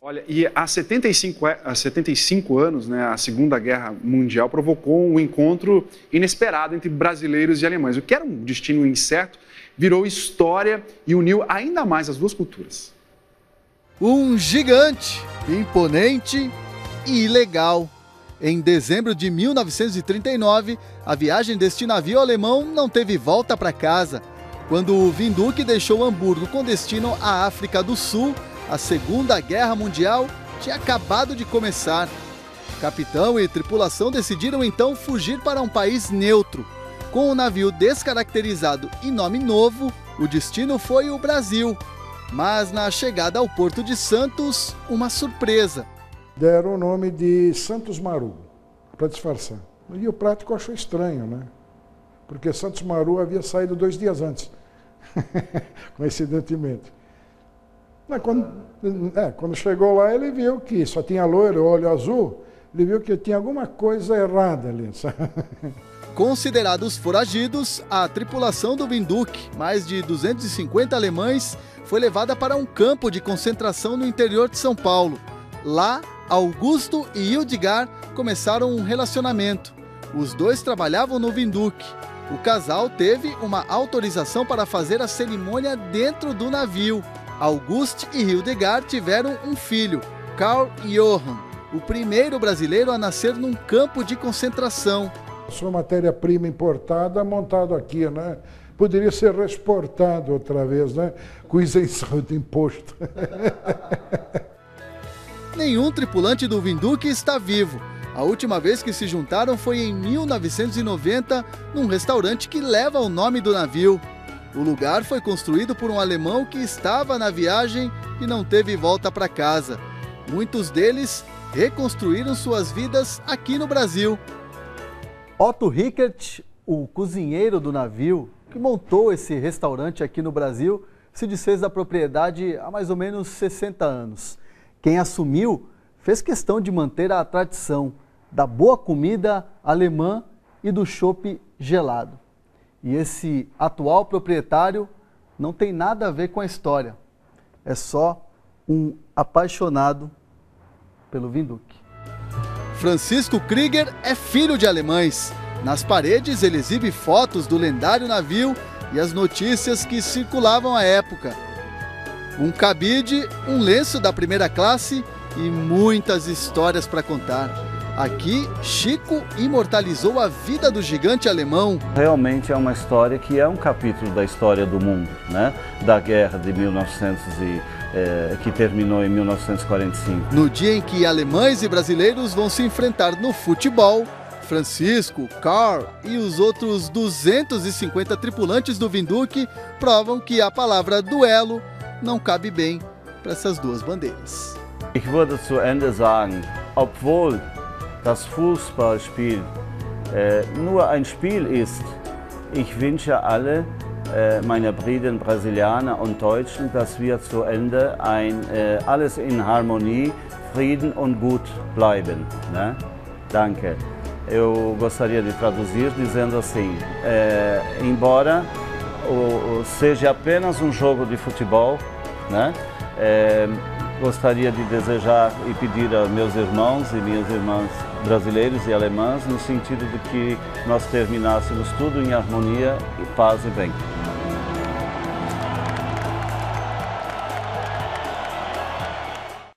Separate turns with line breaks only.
Olha, e há 75 anos, né, a Segunda Guerra Mundial provocou um encontro inesperado entre brasileiros e alemães. O que era um destino incerto virou história e uniu ainda mais as duas culturas.
Um gigante, imponente e ilegal. Em dezembro de 1939, a viagem deste navio alemão não teve volta para casa. Quando o Windhoek deixou Hamburgo com destino à África do Sul, a Segunda Guerra Mundial tinha acabado de começar. Capitão e tripulação decidiram então fugir para um país neutro. Com o navio descaracterizado e nome novo, o destino foi o Brasil. Mas na chegada ao Porto de Santos, uma surpresa.
Deram o nome de Santos Maru, para disfarçar. E o prático achou estranho, né? Porque Santos Maru havia saído 2 dias antes, coincidentemente. Quando chegou lá, ele viu que só tinha loiro, olho azul, ele viu que tinha alguma coisa errada ali.
Considerados foragidos, a tripulação do Windhoek, mais de 250 alemães, foi levada para um campo de concentração no interior de São Paulo. Lá, Augusto e Hildegard começaram um relacionamento. Os dois trabalhavam no Windhoek. O casal teve uma autorização para fazer a cerimônia dentro do navio. Auguste e Hildegard tiveram um filho, Karl Johann, o primeiro brasileiro a nascer num campo de concentração.
Sua matéria-prima importada montado aqui, né? Poderia ser exportado outra vez, né? Com isenção de imposto.
Nenhum tripulante do Windhoek está vivo. A última vez que se juntaram foi em 1990, num restaurante que leva o nome do navio. O lugar foi construído por um alemão que estava na viagem e não teve volta para casa. Muitos deles reconstruíram suas vidas aqui no Brasil. Otto Rickert, o cozinheiro do navio, que montou esse restaurante aqui no Brasil, se desfez da propriedade há mais ou menos 60 anos. Quem assumiu fez questão de manter a tradição da boa comida alemã e do chopp gelado. E esse atual proprietário não tem nada a ver com a história. É só um apaixonado pelo Windhoek. Francisco Krieger é filho de alemães. Nas paredes ele exibe fotos do lendário navio e as notícias que circulavam à época. Um cabide, um lenço da primeira classe e muitas histórias para contar. Aqui, Chico imortalizou a vida do gigante alemão.
Realmente é uma história que é um capítulo da história do mundo, né? Da guerra de 1900 que terminou em 1945.
No dia em que alemães e brasileiros vão se enfrentar no futebol, Francisco, Karl e os outros 250 tripulantes do Windhoek provam que a palavra duelo não cabe bem para essas duas bandeiras.
Ich würde zu Ende sagen, obwohl das Fußballspiel nur ein Spiel ist, ich wünsche alle meine Brüder Brasilianer und Deutschen, dass wir zu Ende alles in Harmonie, Frieden und gut bleiben. Né? Danke. Eu gostaria de traduzir dizendo assim, embora seja apenas um jogo de futebol, né? Gostaria de desejar e pedir a meus irmãos e minhas irmãs brasileiros e alemãs no sentido de que nós terminássemos tudo em harmonia, paz e bem.